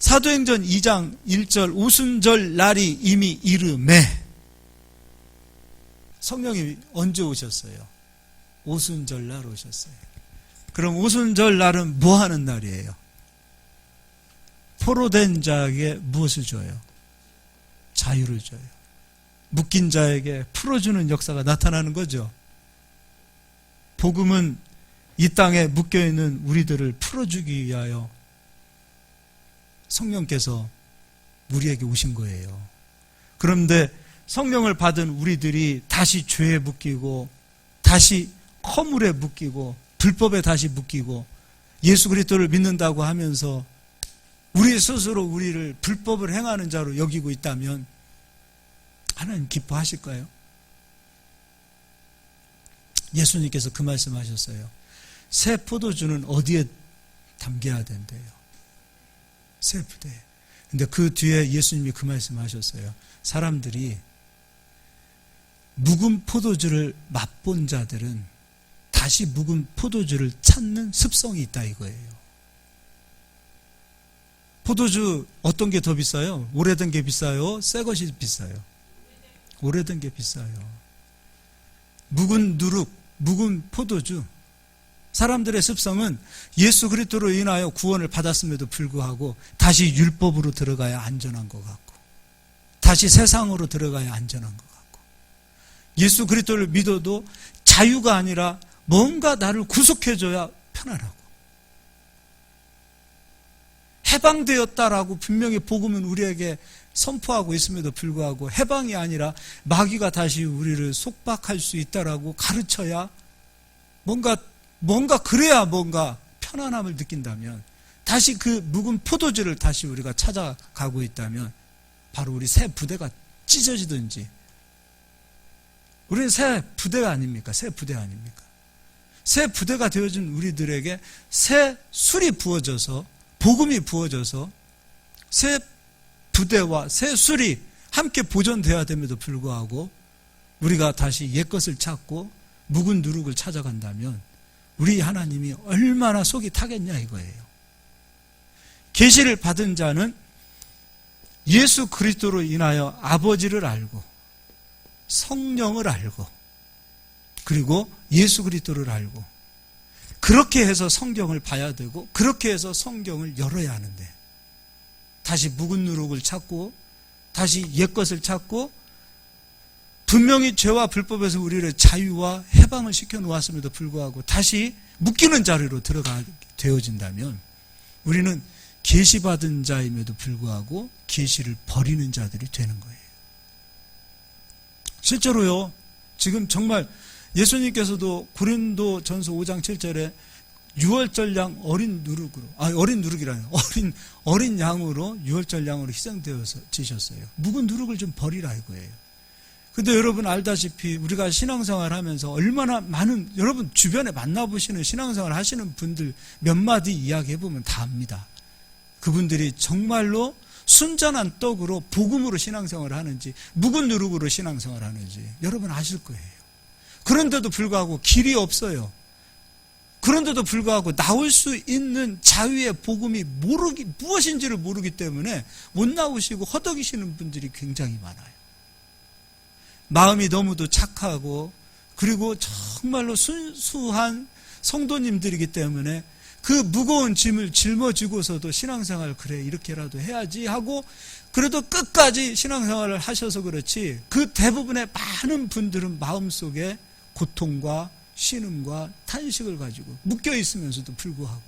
사도행전 2장 1절 오순절 날이 이미 이르매. 성령이 언제 오셨어요? 오순절 날 오셨어요. 그럼 오순절 날은 뭐 하는 날이에요? 포로된 자에게 무엇을 줘요? 자유를 줘요. 묶인 자에게 풀어주는 역사가 나타나는 거죠. 복음은 이 땅에 묶여있는 우리들을 풀어주기 위하여 성령께서 우리에게 오신 거예요. 그런데 성령을 받은 우리들이 다시 죄에 묶이고 다시 허물에 묶이고 불법에 다시 묶이고 예수 그리스도를 믿는다고 하면서 우리 스스로 우리를 불법을 행하는 자로 여기고 있다면 하나님 기뻐하실까요? 예수님께서 그 말씀하셨어요. 새 포도주는 어디에 담겨야 된대요? 새 부대에. 근데 그 뒤에 예수님이 그 말씀하셨어요. 사람들이 묵은 포도주를 맛본 자들은 다시 묵은 포도주를 찾는 습성이 있다 이거예요. 포도주 어떤 게 더 비싸요? 오래된 게 비싸요? 새 것이 비싸요? 오래된 게 비싸요. 묵은 누룩, 묵은 포도주. 사람들의 습성은 예수 그리스도로 인하여 구원을 받았음에도 불구하고 다시 율법으로 들어가야 안전한 것 같고, 다시 세상으로 들어가야 안전한 것 같고, 예수 그리스도를 믿어도 자유가 아니라 뭔가 나를 구속해줘야 편안하고, 해방되었다라고 분명히 복음은 우리에게 선포하고 있음에도 불구하고 해방이 아니라 마귀가 다시 우리를 속박할 수 있다라고 가르쳐야 뭔가 그래야 뭔가 편안함을 느낀다면, 다시 그 묵은 포도주를 다시 우리가 찾아가고 있다면 바로 우리 새 부대가 찢어지든지, 우리는 새 부대가 아닙니까? 새 부대 아닙니까? 새 부대가 되어준 우리들에게 새 술이 부어져서, 복음이 부어져서 새 부대와 새 술이 함께 보존되어야 됨에도 불구하고 우리가 다시 옛것을 찾고 묵은 누룩을 찾아간다면 우리 하나님이 얼마나 속이 타겠냐 이거예요. 계시를 받은 자는 예수 그리스도로 인하여 아버지를 알고 성령을 알고 그리고 예수 그리스도를 알고, 그렇게 해서 성경을 봐야 되고 그렇게 해서 성경을 열어야 하는데, 다시 묵은 누룩을 찾고 다시 옛것을 찾고 분명히 죄와 불법에서 우리를 자유와 해방을 시켜놓았음에도 불구하고 다시 묶이는 자리로 들어가게 되어진다면 우리는 계시받은 자임에도 불구하고 계시를 버리는 자들이 되는 거예요. 실제로요, 지금 정말 예수님께서도 고린도전서 5장 7절에 유월절 양 어린 누룩이라요. 어린 양으로 유월절 양으로 희생되어서 지셨어요. 묵은 누룩을 좀 버리라 이거예요. 근데 여러분 알다시피 우리가 신앙생활 하면서 얼마나 많은, 여러분 주변에 만나보시는 신앙생활 하시는 분들 몇 마디 이야기해보면 다 압니다. 그분들이 정말로 순전한 떡으로 복음으로 신앙생활을 하는지 묵은 누룩으로 신앙생활을 하는지 여러분 아실 거예요. 그런데도 불구하고 길이 없어요. 그런데도 불구하고 나올 수 있는 자유의 복음이 무엇인지를 모르기 때문에 못 나오시고 허덕이시는 분들이 굉장히 많아요. 마음이 너무도 착하고 그리고 정말로 순수한 성도님들이기 때문에 그 무거운 짐을 짊어지고서도 신앙생활 그래 이렇게라도 해야지 하고 그래도 끝까지 신앙생활을 하셔서 그렇지, 그 대부분의 많은 분들은 마음속에 고통과 신음과 탄식을 가지고 묶여 있으면서도 불구하고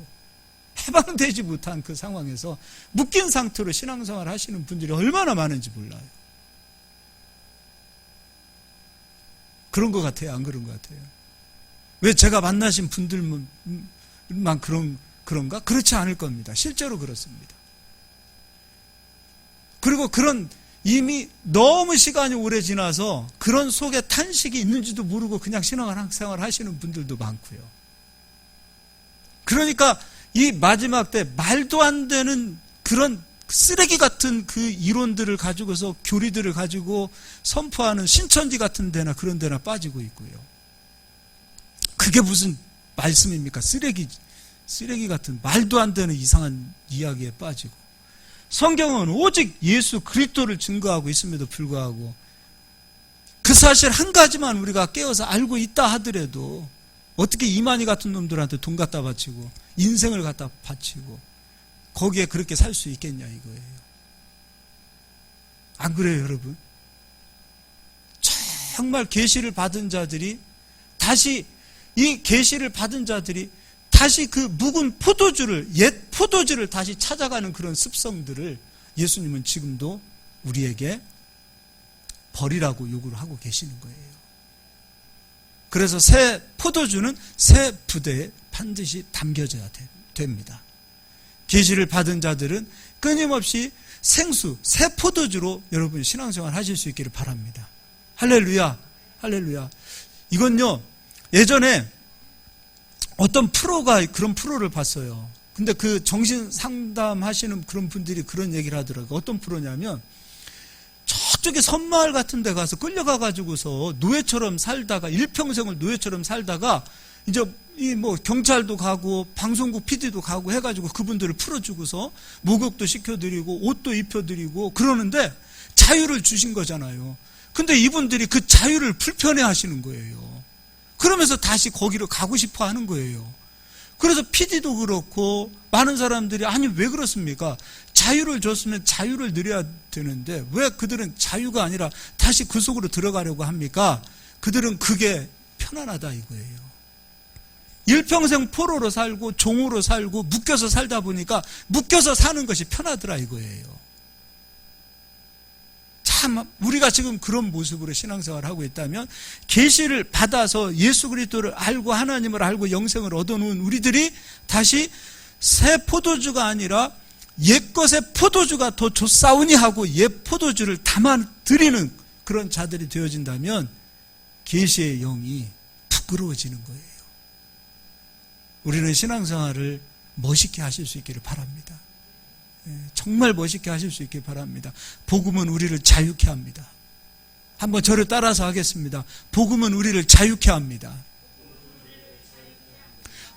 해방되지 못한 그 상황에서 묶인 상태로 신앙생활을 하시는 분들이 얼마나 많은지 몰라요. 그런 것 같아요? 안 그런 것 같아요? 왜 제가 만나신 분들만 그런가? 그렇지 않을 겁니다. 실제로 그렇습니다. 그리고 그런 이미 너무 시간이 오래 지나서 그런 속에 탄식이 있는지도 모르고 그냥 신앙생활 하시는 분들도 많고요. 그러니까 이 마지막 때 말도 안 되는 그런 쓰레기 같은 그 이론들을 가지고서 교리들을 가지고 선포하는 신천지 같은 데나 그런 데나 빠지고 있고요. 그게 무슨 말씀입니까? 쓰레기 같은 말도 안 되는 이상한 이야기에 빠지고, 성경은 오직 예수 그리스도를 증거하고 있음에도 불구하고 그 사실 한 가지만 우리가 깨어서 알고 있다 하더라도 어떻게 이만희 같은 놈들한테 돈 갖다 바치고 인생을 갖다 바치고 거기에 그렇게 살 수 있겠냐 이거예요. 안 그래요 여러분? 정말 계시를 받은 자들이 다시 다시 그 묵은 포도주를, 옛 포도주를 다시 찾아가는 그런 습성들을 예수님은 지금도 우리에게 버리라고 요구를 하고 계시는 거예요. 그래서 새 포도주는 새 부대에 반드시 담겨져야 됩니다. 계시를 받은 자들은 끊임없이 생수, 새 포도주로 여러분 신앙생활 하실 수 있기를 바랍니다. 할렐루야, 할렐루야. 이건요, 예전에 어떤 프로가 그런 프로를 봤어요. 근데 그 정신 상담하시는 그런 분들이 그런 얘기를 하더라고요. 어떤 프로냐면 저쪽에 섬마을 같은 데 가서 끌려가가지고서 노예처럼 살다가 일평생을 노예처럼 살다가 이제 이 뭐 경찰도 가고 방송국 PD도 가고 해가지고 그분들을 풀어주고서 목욕도 시켜드리고 옷도 입혀드리고 그러는데 자유를 주신 거잖아요. 근데 이분들이 그 자유를 불편해 하시는 거예요. 그러면서 다시 거기로 가고 싶어 하는 거예요. 그래서 PD도 그렇고 많은 사람들이 아니 왜 그렇습니까? 자유를 줬으면 자유를 누려야 되는데 왜 그들은 자유가 아니라 다시 그 속으로 들어가려고 합니까? 그들은 그게 편안하다 이거예요. 일평생 포로로 살고 종으로 살고 묶여서 살다 보니까 묶여서 사는 것이 편하더라 이거예요. 참 우리가 지금 그런 모습으로 신앙생활을 하고 있다면 계시를 받아서 예수 그리스도를 알고 하나님을 알고 영생을 얻어놓은 우리들이 다시 새 포도주가 아니라 옛것의 포도주가 더 좋사오니 하고 옛 포도주를 담아드리는 그런 자들이 되어진다면 계시의 영이 부끄러워지는 거예요. 우리는 신앙생활을 멋있게 하실 수 있기를 바랍니다. 정말 멋있게 하실 수 있기를 바랍니다. 복음은 우리를 자유케 합니다. 한번 저를 따라서 하겠습니다. 복음은 우리를 자유케 합니다.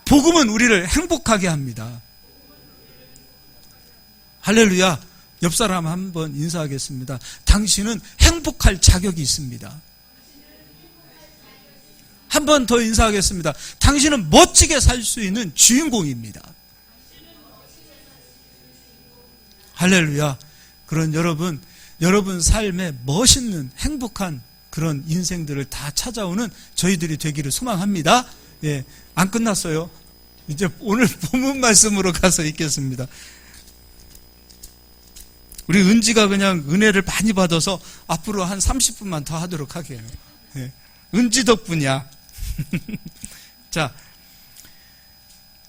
복음은 우리를 행복하게 합니다. 할렐루야. 옆 사람 한번 인사하겠습니다. 당신은 행복할 자격이 있습니다. 한 번 더 인사하겠습니다. 당신은 멋지게 살 수 있는 주인공입니다. 할렐루야. 그런 여러분 삶에 멋있는 행복한 그런 인생들을 다 찾아오는 저희들이 되기를 소망합니다. 예, 안 끝났어요. 이제 오늘 본문 말씀으로 가서 읽겠습니다. 우리 은지가 그냥 은혜를 많이 받아서 앞으로 한 30분만 더 하도록 하게요. 예, 은지 덕분이야. 자,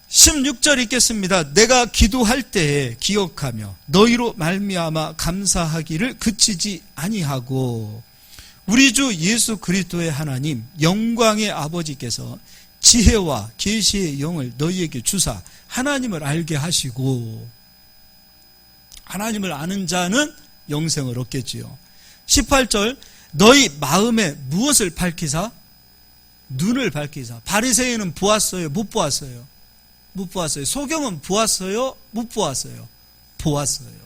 16절 읽겠습니다. 내가 기도할 때에 기억하며 너희로 말미암아 감사하기를 그치지 아니하고 우리 주 예수 그리스도의 하나님 영광의 아버지께서 지혜와 계시의 영을 너희에게 주사 하나님을 알게 하시고 하나님을 아는 자는 영생을 얻겠지요. 18절 너희 마음에 무엇을 밝히사? 눈을 밝히사. 바리새인은 보았어요? 못 보았어요? 못 보았어요. 소경은 보았어요? 못 보았어요? 보았어요.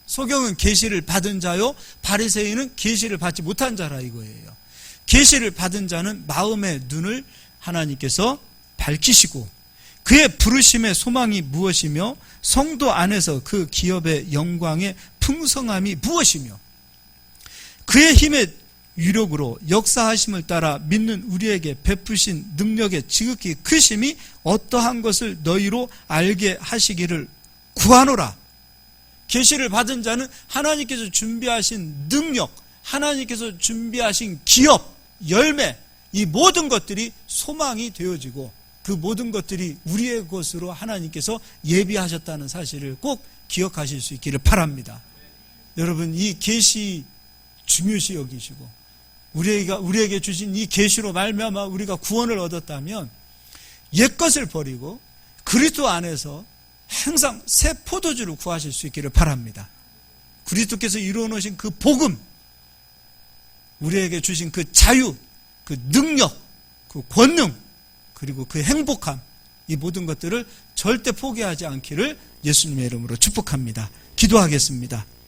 소경은 계시를 받은 자요, 바리새인은 계시를 받지 못한 자라 이거예요. 계시를 받은 자는 마음의 눈을 하나님께서 밝히시고 그의 부르심의 소망이 무엇이며 성도 안에서 그 기업의 영광의 풍성함이 무엇이며 그의 힘의 유력으로 역사하심을 따라 믿는 우리에게 베푸신 능력의 지극히 크심이 어떠한 것을 너희로 알게 하시기를 구하노라. 계시를 받은 자는 하나님께서 준비하신 능력, 하나님께서 준비하신 기업, 열매, 이 모든 것들이 소망이 되어지고 그 모든 것들이 우리의 것으로 하나님께서 예비하셨다는 사실을 꼭 기억하실 수 있기를 바랍니다. 여러분, 이 계시 중요시 여기시고 우리에게 주신 이 계시로 말미암아 우리가 구원을 얻었다면 옛것을 버리고 그리스도 안에서 항상 새 포도주를 구하실 수 있기를 바랍니다. 그리스도께서 이루어 놓으신 그 복음, 우리에게 주신 그 자유, 그 능력, 그 권능, 그리고 그 행복함, 이 모든 것들을 절대 포기하지 않기를 예수님의 이름으로 축복합니다. 기도하겠습니다.